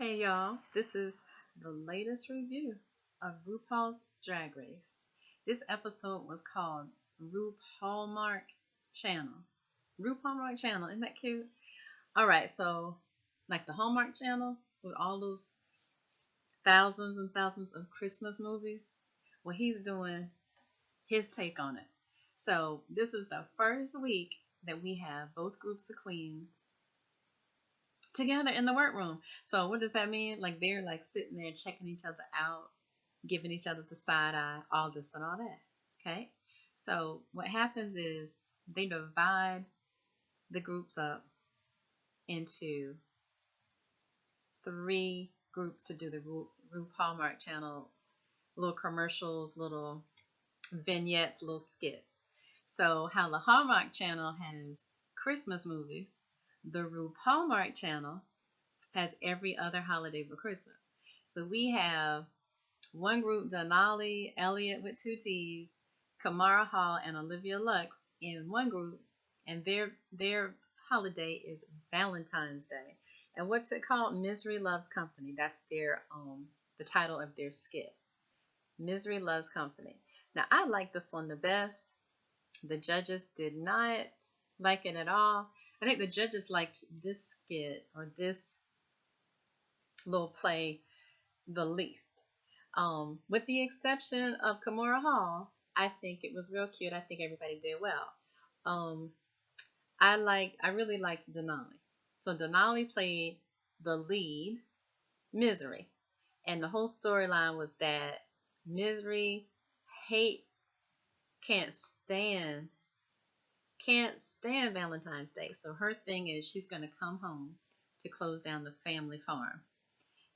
Hey y'all, this is the latest review of RuPaul's Drag Race. This episode was called RuPaul Channel. RuPaul Channel, isn't that cute? Alright, so like the Hallmark Channel with all those thousands and thousands of Christmas movies, well, he's doing his take on it. So this is the first week that we have both groups of queens together in the workroom. So what does that mean? Like they're like sitting there checking each other out, giving each other the side eye, all this and all that. Okay. So what happens is they divide the groups up into three groups to do the RuPaul channel, little commercials, little vignettes, little skits. So how the Hallmark channel has Christmas movies, the RuPaul channel has every other holiday but Christmas. So we have one group, Denali Elliott with two T's, Kamara Hall, and Olivia Lux in one group, and their holiday is Valentine's Day. And what's it called? Misery Loves Company. That's their the title of their skit. Misery Loves Company. Now I like this one the best. The judges did not like it at all. I think the judges liked this skit or this little play the least. With the exception of Kimora Hall, I think it was real cute. I think everybody did well. Um, I really liked Denali. So Denali played the lead, Misery, and the whole storyline was that Misery hates, can't stand, can't stand Valentine's Day. So her thing is she's gonna come home to close down the family farm.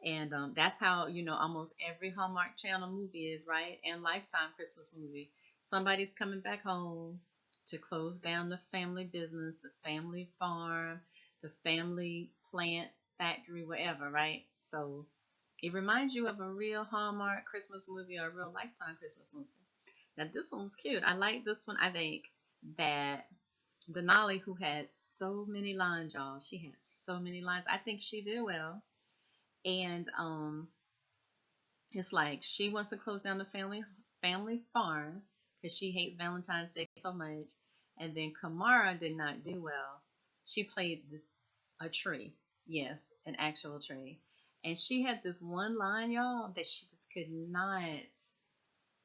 And that's how, almost every Hallmark Channel movie is, right? And Lifetime Christmas movie. Somebody's coming back home to close down the family business, the family farm, the family plant, factory, whatever, right? So it reminds you of a real Hallmark Christmas movie or a real Lifetime Christmas movie. Now, this one was cute. I like this one. I think that Denali, who had so many lines, y'all, she had so many lines. I think she did well. And it's like she wants to close down the family farm because she hates Valentine's Day so much. And then Kamara did not do well. She played this a tree, yes, an actual tree, and she had this one line, y'all, that she just could not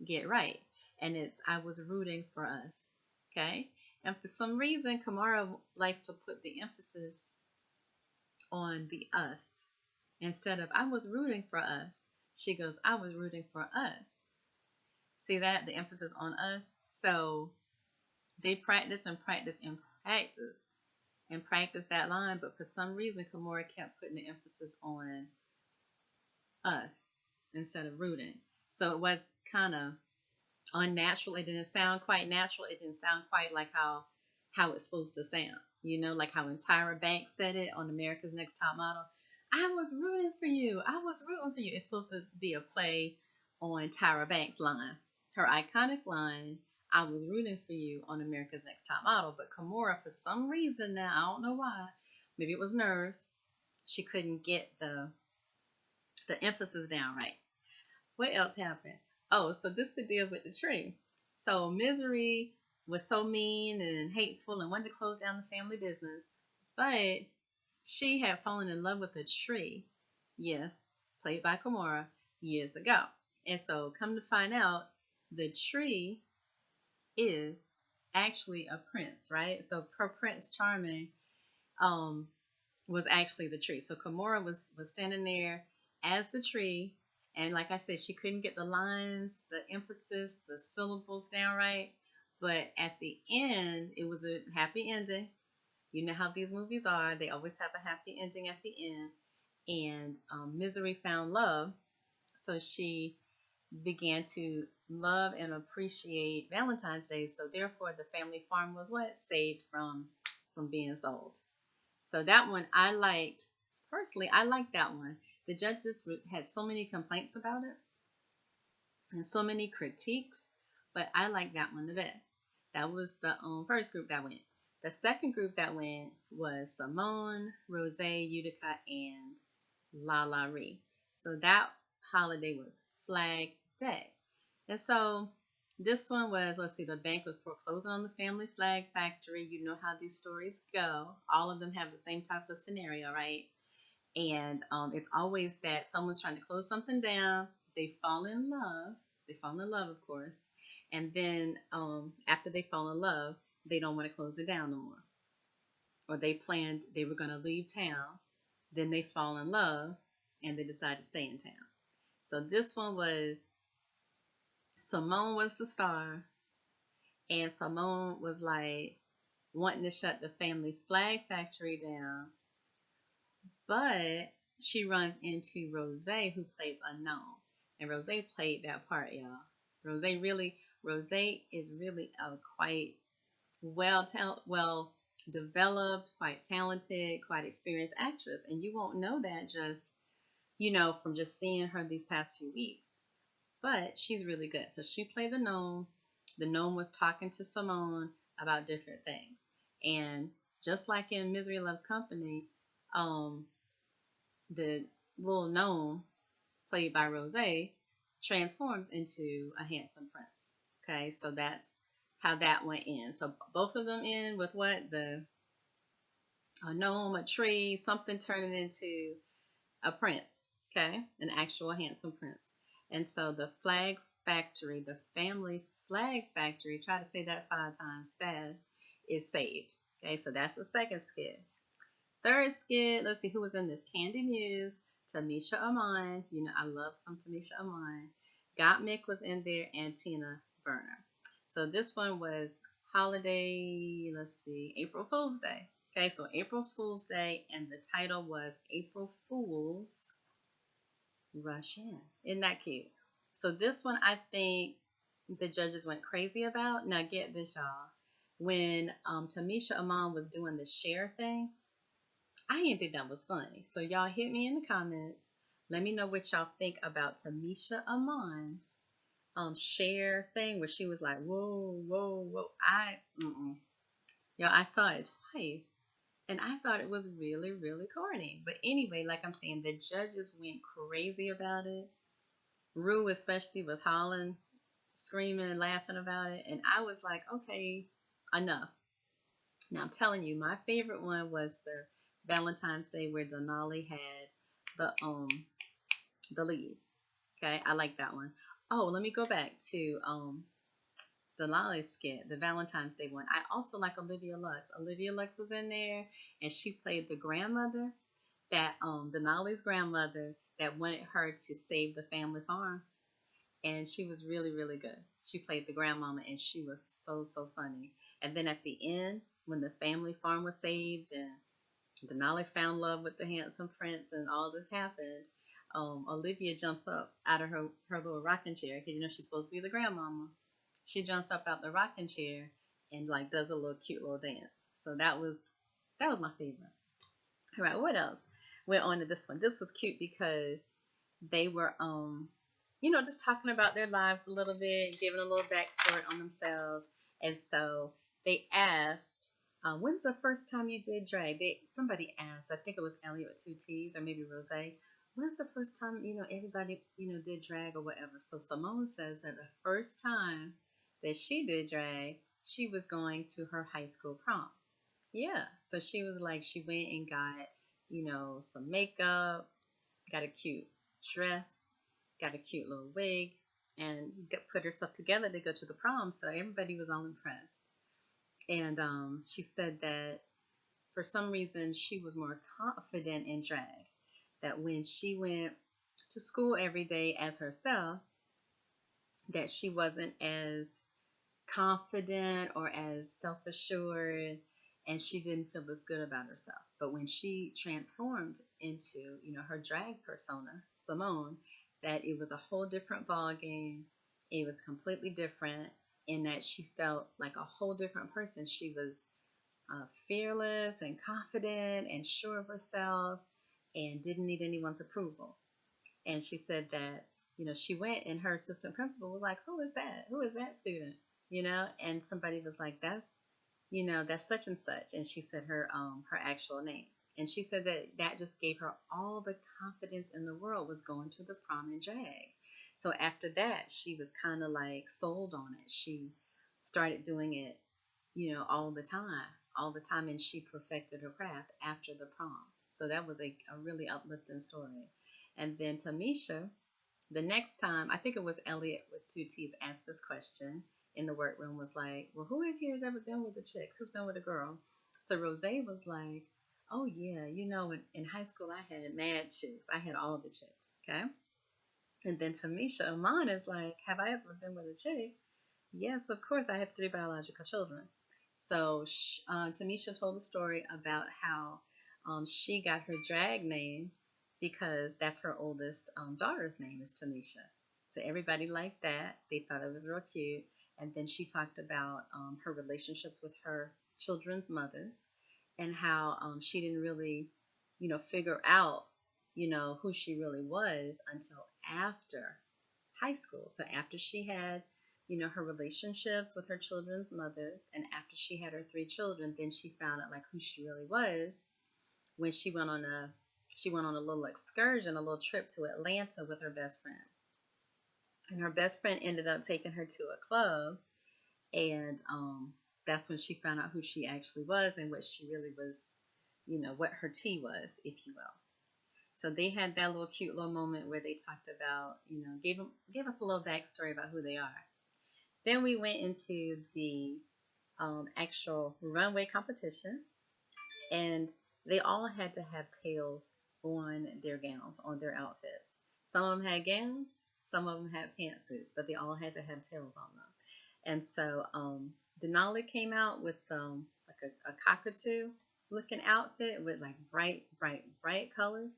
get right. And it's I was rooting for us, okay. And for some reason, Kamara likes to put the emphasis on the us. Instead of I was rooting for us, she goes, I was rooting for us. See that? The emphasis on us. So they practice and practice and practice and practice that line, but for some reason, Kimora kept putting the emphasis on us instead of rooting. So it was kind of unnatural. It didn't sound quite natural. It didn't sound quite like how it's supposed to sound. Like how when Tyra Banks said it on America's Next Top Model. I was rooting for you. I was rooting for you. It's supposed to be a play on Tyra Banks' line, her iconic line, I was rooting for you on America's Next Top Model. But Kimora, for some reason now, I don't know why, maybe it was nerves, she couldn't get the emphasis down right. What else happened? Oh, so this is the deal with the tree. So Misery was so mean and hateful and wanted to close down the family business, but she had fallen in love with a tree, yes, played by Kimora, years ago. And so, come to find out, the tree is actually a prince, right? So, Prince Charming was actually the tree. So, Kimora was standing there as the tree, and like I said, she couldn't get the lines, the emphasis, the syllables down right. But at the end, it was a happy ending. You know how these movies are. They always have a happy ending at the end. And Misery found love. So she began to love and appreciate Valentine's Day. So therefore, the family farm was what? Saved from being sold. So that one I liked. Personally, I liked that one. The judges had so many complaints about it and so many critiques, but I liked that one the best. That was the first group that went. The second group that went was Simone, Rose, Utica, and La La Ree. So that holiday was Flag Day. And so this one was, let's see, the bank was foreclosing on the family flag factory. You know how these stories go. All of them have the same type of scenario, right? And it's always that someone's trying to close something down. They fall in love. They fall in love, of course. And then after they fall in love, they don't want to close it down no more. Or they planned they were going to leave town. Then they fall in love and they decide to stay in town. So this one was Simone was the star, and Simone was like wanting to shut the family flag factory down, but she runs into Rose, who plays Unknown, and Rose played that part, y'all. Rose is really a quite well developed, quite talented, quite experienced actress, and you won't know that just from just seeing her these past few weeks. But she's really good. So she played the gnome. The gnome was talking to Simone about different things. And just like in Misery Loves Company, the little gnome, played by Rose, transforms into a handsome prince. Okay, so that's how that went in. So both of them in with what? A gnome, a tree, something turning into a prince. Okay, an actual handsome prince. And so the flag factory, the family flag factory, try to say that 5 times fast, is saved. Okay, so that's the second skit. Third skit, let's see who was in this. Candy Muse, Tamisha Amon. I love some Tamisha Amon. Gottmik was in there, and Tina Burner. So this one was holiday, let's see, April Fool's Day. Okay, so April Fool's Day, and the title was April Fools Rush In. Isn't that cute? So this one I think the judges went crazy about. Now get this, y'all. When Tamisha Amon was doing the share thing, I didn't think that was funny. So y'all hit me in the comments. Let me know what y'all think about Tamisha Amon's share thing where she was like, whoa, whoa, whoa. I saw it twice. And I thought it was really, really corny. But anyway, like I'm saying, the judges went crazy about it. Rue especially was hollering, screaming, and laughing about it. And I was like, okay, enough. Now I'm telling you, my favorite one was the Valentine's Day where Denali had the lead. Okay, I like that one. Oh, let me go back to Denali's skit, the Valentine's Day one. I also like Olivia Lux. Olivia Lux was in there, and she played the grandmother, that Denali's grandmother, that wanted her to save the family farm, and she was really, really good. She played the grandmama, and she was so, so funny. And then at the end, when the family farm was saved, and Denali found love with the handsome prince, and all this happened, Olivia jumps up out of her little rocking chair, because she's supposed to be the grandmama. She jumps up out the rocking chair and like does a little cute little dance. So that was my favorite. All right, what else? Went on to this one. This was cute because they were just talking about their lives a little bit, giving a little backstory on themselves. And so they asked, when's the first time you did drag? Somebody asked, I think it was Elliot with 2 T's or maybe Rose. When's the first time, everybody, did drag or whatever? So Simone says that the first time that she did drag, she was going to her high school prom. Yeah. So she was like, she went and got, some makeup, got a cute dress, got a cute little wig, and put herself together to go to the prom. So everybody was all impressed. And she said that for some reason she was more confident in drag. That when she went to school every day as herself, that she wasn't as confident or as self-assured, and she didn't feel as good about herself. But when she transformed into, her drag persona, Simone, that it was a whole different ball game. It was completely different in that she felt like a whole different person. She was fearless and confident and sure of herself and didn't need anyone's approval. And she said that, she went and her assistant principal was like, who is that? Who is that student? And somebody was like, that's such and such. And she said her actual name. And she said that that just gave her all the confidence in the world, was going to the prom in drag. So after that, she was kind of like sold on it. She started doing it, all the time, and she perfected her craft after the prom. So that was a really uplifting story. And then Tamisha, the next time, I think it was Elliot with two T's asked this question in the workroom, was like, well, who in here has ever been with a chick? Who's been with a girl? So Rose was like, oh, yeah, in high school I had mad chicks. I had all the chicks, okay? And then Tamisha Amon is like, have I ever been with a chick? Yes, of course. I have 3 biological children. So Tamisha told the story about how she got her drag name because that's her oldest daughter's name is Tamisha. So everybody liked that. They thought it was real cute. And then she talked about her relationships with her children's mothers and how she didn't really, figure out, who she really was until after high school. So after she had, her relationships with her children's mothers, and after she had her 3 children, then she found out like who she really was when she went on a little excursion, a little trip to Atlanta with her best friend. And her best friend ended up taking her to a club, and that's when she found out who she actually was and what she really was, what her tea was, if you will. So they had that little cute little moment where they talked about, gave us a little backstory about who they are. Then we went into the actual runway competition, and they all had to have tails on their gowns, on their outfits. Some of them had gowns, some of them had pantsuits, but they all had to have tails on them. And so Denali came out with like a cockatoo looking outfit with like bright, bright, bright colors.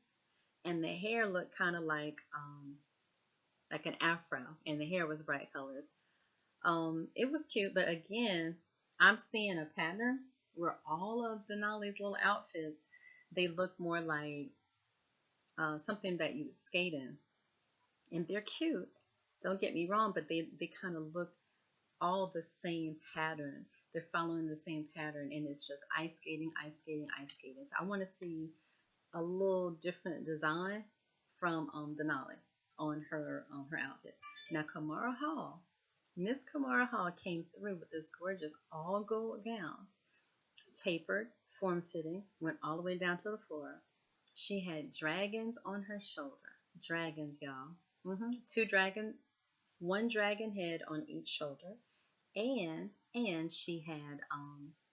And the hair looked kind of like an afro, and the hair was bright colors. It was cute, but again, I'm seeing a pattern where all of Denali's little outfits, they look more like something that you would skate in. And they're cute, don't get me wrong, but they kind of look all the same pattern. They're following the same pattern, and it's just ice skating, ice skating, ice skating. So I want to see a little different design from Denali on her outfits. Now Miss Kamara Hall came through with this gorgeous all gold gown, tapered, form fitting, went all the way down to the floor. She had dragons on her shoulder. Dragons, y'all. 2 dragons, 1 dragon head on each shoulder, and she had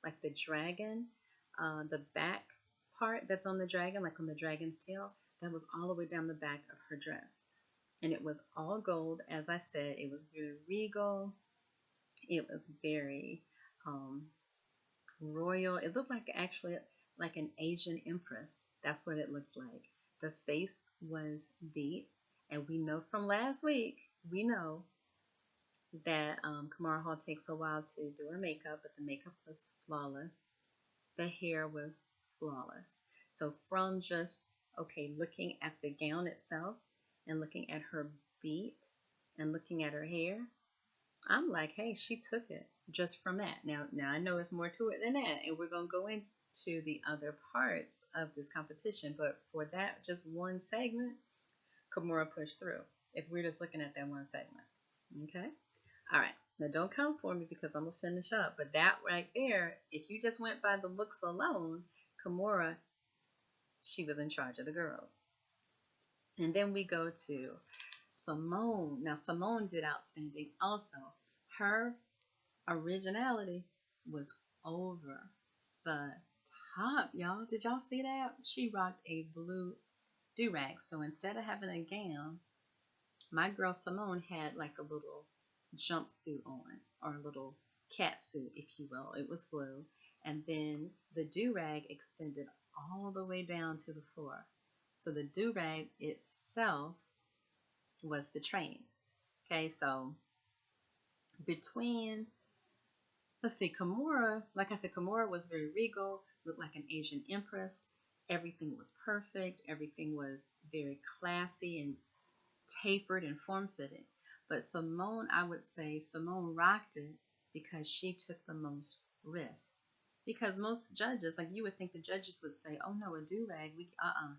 like the dragon, the back part that's on the dragon, like on the dragon's tail, that was all the way down the back of her dress. And it was all gold, as I said. It was very regal. It was very royal. It looked like actually like an Asian empress. That's what it looked like. The face was beat, and we know from last week, we know that Kamara Hall takes a while to do her makeup, but the makeup was flawless. The hair was flawless. So from just, looking at the gown itself and looking at her beat and looking at her hair, I'm like, hey, she took it just from that. Now I know it's more to it than that, and we're going to go into the other parts of this competition, but for that just one segment, Kimura pushed through, if we're just looking at that one segment. Okay? All right. Now, don't come for me because I'm going to finish up. But that right there, if you just went by the looks alone, Kimura, she was in charge of the girls. And then we go to Simone. Now, Simone did outstanding also. Her originality was over the top, y'all. Did y'all see that? She rocked a blue do-rag. So instead of having a gown, my girl Simone had like a little jumpsuit on, or a little cat suit, if you will. It was blue. And then the do-rag extended all the way down to the floor. So the do-rag itself was the train. Okay, so between, let's see, Kimura, like I said, Kimura was very regal, looked like an Asian empress. Everything was perfect. Everything was very classy and tapered and form-fitted. But Simone, I would say Simone rocked it because she took the most risks. Because most judges, like you would think the judges would say, "Oh no, a do rag,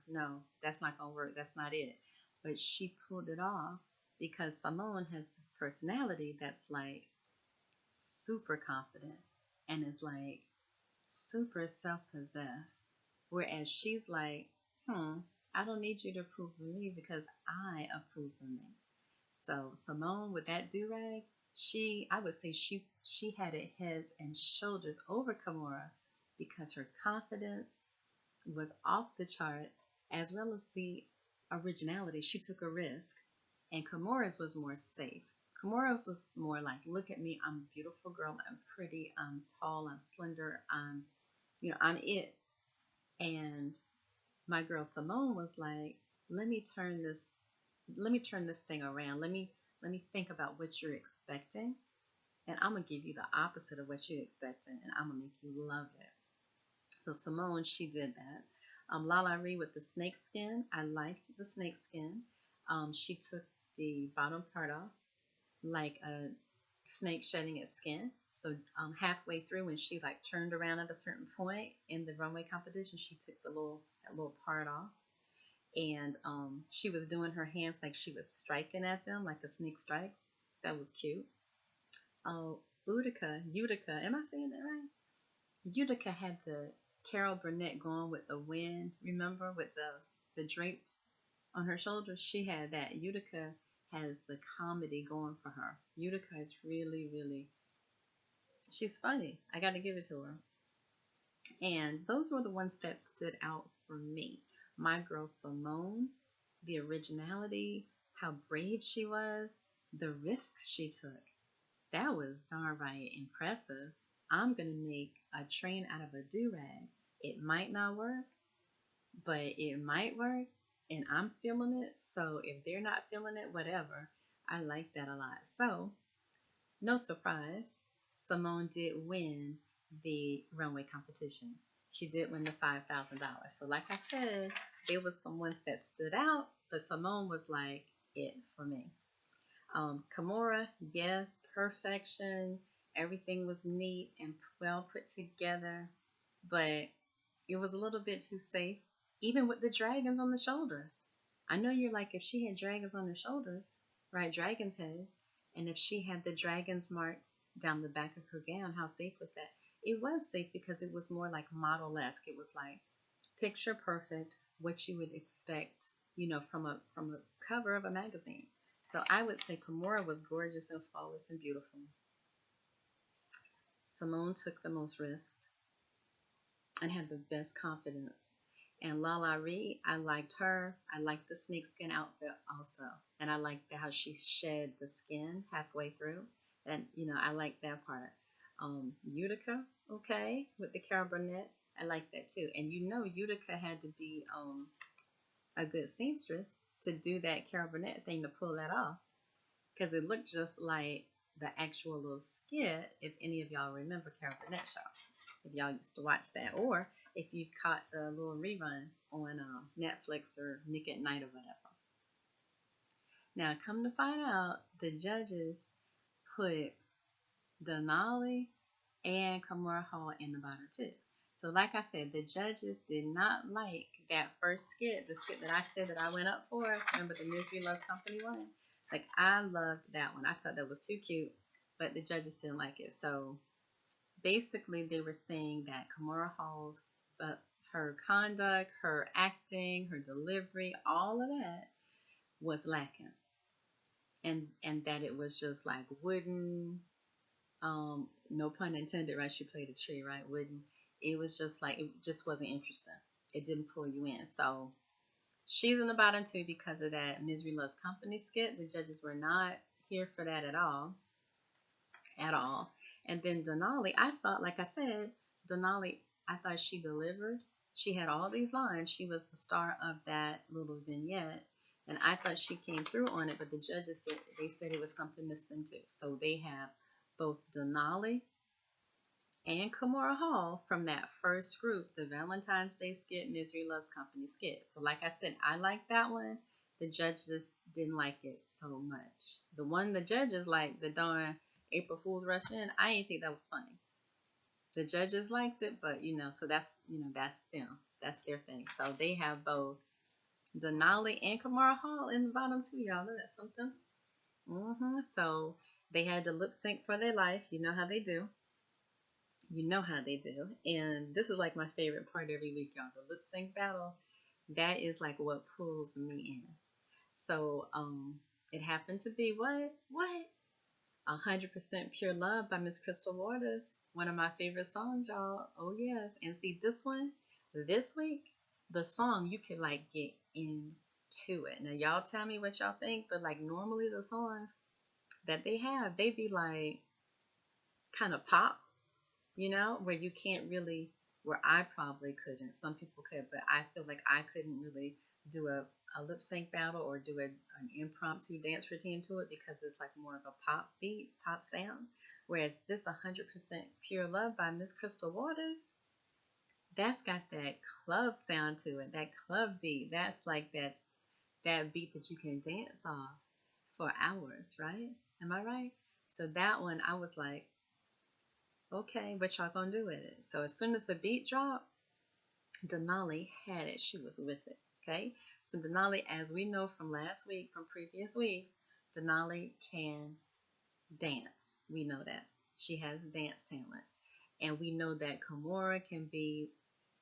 no, that's not gonna work. That's not it." But she pulled it off because Simone has this personality that's like super confident and is like super self-possessed, whereas she's like, I don't need you to approve of me because I approve of me. So Simone with that do rag, I would say she had it heads and shoulders over Kimura because her confidence was off the charts, as well as the originality. She took a risk, and Kimura's was more safe. Kimura's was more like, look at me, I'm a beautiful girl, I'm pretty, I'm tall, I'm slender, I'm it. And my girl Simone was like, let me turn this thing around. Let me think about what you're expecting, and I'm gonna give you the opposite of what you're expecting, and I'm gonna make you love it. So Simone, she did that. Lala Ree with the snake skin, I liked the snake skin. She took the bottom part off, like a snake shedding its skin. So halfway through, when she like turned around at a certain point in the runway competition, she took that little part off, and she was doing her hands like she was striking at them, like a snake strikes. That was cute. Utica, am I saying that right? Utica had the Carol Burnett going with the wind. Remember, with the drapes on her shoulders, she had that. Utica has the comedy going for her. Utica is really, really, she's funny. I got to give it to her. And those were the ones that stood out for me. My girl Simone, the originality, how brave she was, the risks she took. That was darn right impressive. I'm going to make a train out of a do-rag. It might not work, but it might work, and I'm feeling it. So if they're not feeling it, whatever. I like that a lot. So, no surprise, Simone did win the runway competition. She did win the $5,000. So, like I said, there was some ones that stood out, but Simone was like it for me. Kimura, yes, perfection. Everything was neat and well put together, but it was a little bit too safe, even with the dragons on the shoulders. I know you're like, if she had dragons on her shoulders, right, dragons' heads, and if she had the dragons marked down the back of her gown, how safe was that? It was safe because it was more like model-esque. It was like picture perfect, what you would expect, from a cover of a magazine. So I would say Kimura was gorgeous and flawless and beautiful. Simone took the most risks and had the best confidence. And Lala Ree, I liked her. I liked the snakeskin outfit also. And I liked how she shed the skin halfway through. And, I like that part. Utica, okay, with the Carol Burnett. I like that too. And Utica had to be a good seamstress to do that Carol Burnett thing to pull that off. Because it looked just like the actual little skit, if any of y'all remember Carol Burnett show. If y'all used to watch that, or if you've caught the little reruns on Netflix or Nick at Night or whatever. Now, come to find out, the judges put Denali and Kimura Hall in the bottom too. So, like I said, the judges did not like that first skit, the skit that I said that I went up for. Remember the Misery Loves Company one? Like, I loved that one. I thought that was too cute, but the judges didn't like it. So, basically, they were saying that Kimura Hall's, her conduct, her acting, her delivery, all of that was lacking, and that it was just like wooden. No pun intended, right? She played a tree, right? Wooden. It was just like, it just wasn't interesting. It didn't pull you in. So she's in the bottom two because of that Misery Loves Company skit. The judges were not here for that at all. At all. And then Denali, I thought, like I said, Denali, I thought she delivered. She had all these lines. She was the star of that little vignette. And I thought she came through on it, but the judges said it was something missing too. So they have both Denali and Kimura Hall from that first group, the Valentine's Day skit, Misery Loves Company skit. So like I said, I like that one. The judges didn't like it so much. The one the judges like, the darn April Fool's Rush In, I didn't think that was funny. The judges liked it, but so that's them. That's their thing. So they have both Denali and Kamara Hall in the bottom two, y'all. Know that's something? So they had to lip sync for their life. You know how they do. You know how they do. And this is like my favorite part every week, y'all. The lip sync battle. That is like what pulls me in. So it happened to be what? 100% Pure Love by Miss Crystal Waters. One of my favorite songs, y'all. Oh yes. And see this one, this week, the song you can like get into it. Now y'all tell me what y'all think, but like normally the songs that they have, they be like kind of pop, where you can't really, where I probably couldn't. Some people could, but I feel like I couldn't really do a lip sync battle or do an impromptu dance routine to it because it's like more of a pop beat, pop sound. Whereas this 100% Pure Love by Miss Crystal Waters, that's got that club sound to it, that club beat. That's like that beat that you can dance off for hours, right? Am I right? So that one, I was like, okay, what y'all gonna do with it? So as soon as the beat dropped, Denali had it. She was with it. Okay. So Denali, as we know from last week, from previous weeks, Denali can dance. We know that. She has dance talent. And we know that Kimora can be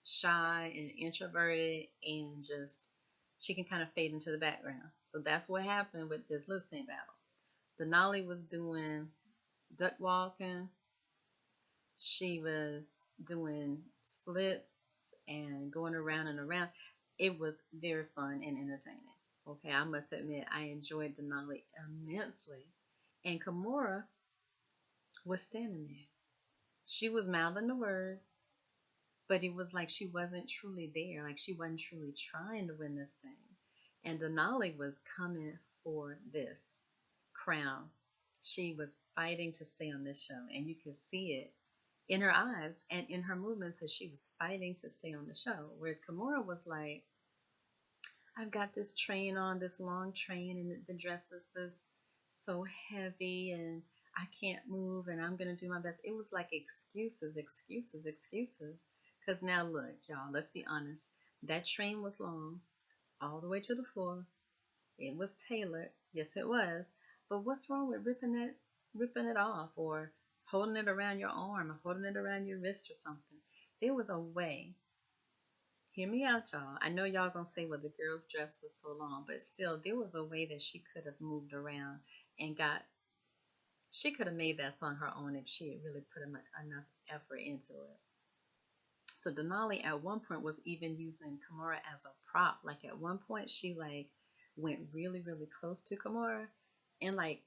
shy and introverted and just, she can kind of fade into the background. So that's what happened with this lip sync battle. Denali was doing duck walking. She was doing splits and going around and around. It was very fun and entertaining. Okay, I must admit, I enjoyed Denali immensely. And Kimora was standing there. She was mouthing the words, but it was like she wasn't truly there. Like she wasn't truly trying to win this thing. And Denali was coming for this crown. She was fighting to stay on this show, and you could see it in her eyes and in her movements that she was fighting to stay on the show. Whereas Kimora was like, I've got this train on, this long train, and the dress is so heavy, and I can't move, and I'm going to do my best. It was like excuses, excuses, excuses. Because now look, y'all, let's be honest. That train was long, all the way to the floor. It was tailored. Yes, it was. But what's wrong with ripping it off, or holding it around your arm, or holding it around your wrist or something? There was a way. Hear me out, y'all. I know y'all gonna say, well, the girl's dress was so long, but still, there was a way that she could have moved around and she could have made that song her own if she had really put enough effort into it. So Denali at one point was even using Kimora as a prop. Like at one point, she like went really, really close to Kimora and like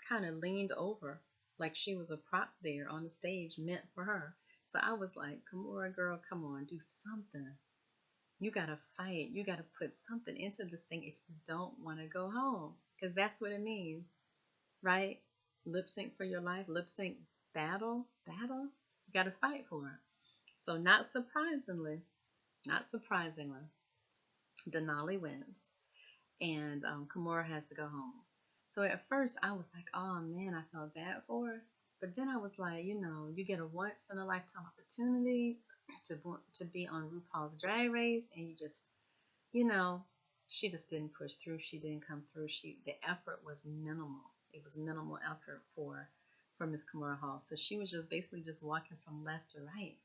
kind of leaned over like she was a prop there on the stage meant for her. So I was like, Kimora, girl, come on, do something. You got to fight. You got to put something into this thing if you don't want to go home. Because that's what it means, right? Lip sync for your life, lip sync battle. You got to fight for it. So not surprisingly, Denali wins. And Kimora has to go home. So at first I was like, oh man, I felt bad for her. But then I was like, you get a once in a lifetime opportunity to be on RuPaul's Drag Race, and you just, she just didn't push through. She didn't come through. The effort was minimal. It was minimal effort for Miss Kimora Hall. So she was just basically just walking from left to right.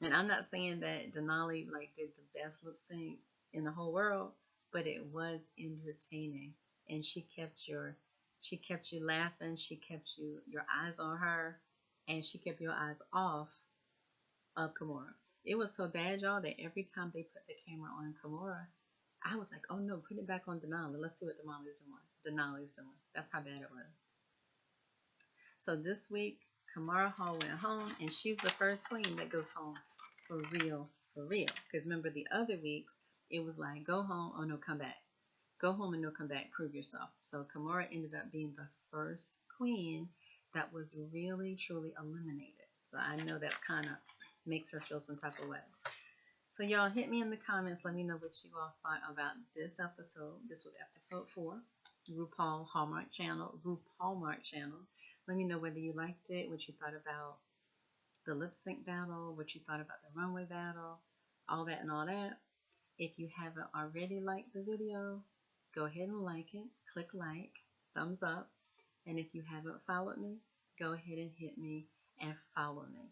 And I'm not saying that Denali like did the best lip sync in the whole world, but it was entertaining, and she kept you laughing. She kept your eyes on her, and she kept your eyes off of Kimora. It was so bad, y'all, that every time they put the camera on Kimora, I was like, oh no, put it back on Denali. Let's see what Denali's doing. That's how bad it was. So this week, Kimora Hall went home, and she's the first queen that goes home for real, for real. Because remember, the other weeks, it was like, go home, oh no, come back. Go home and no, come back, prove yourself. So Kimora ended up being the first queen that was really, truly eliminated. So I know that's kind of makes her feel some type of way. So y'all hit me in the comments. Let me know what you all thought about this episode. This was episode 4, RuPaul Hallmark Channel. Let me know whether you liked it, what you thought about the lip sync battle, what you thought about the runway battle, all that and all that. If you haven't already liked the video, go ahead and like it. Click like, thumbs up. And if you haven't followed me, go ahead and hit me and follow me.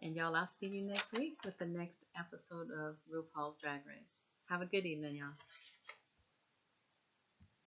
And y'all, I'll see you next week with the next episode of RuPaul's Drag Race. Have a good evening, y'all.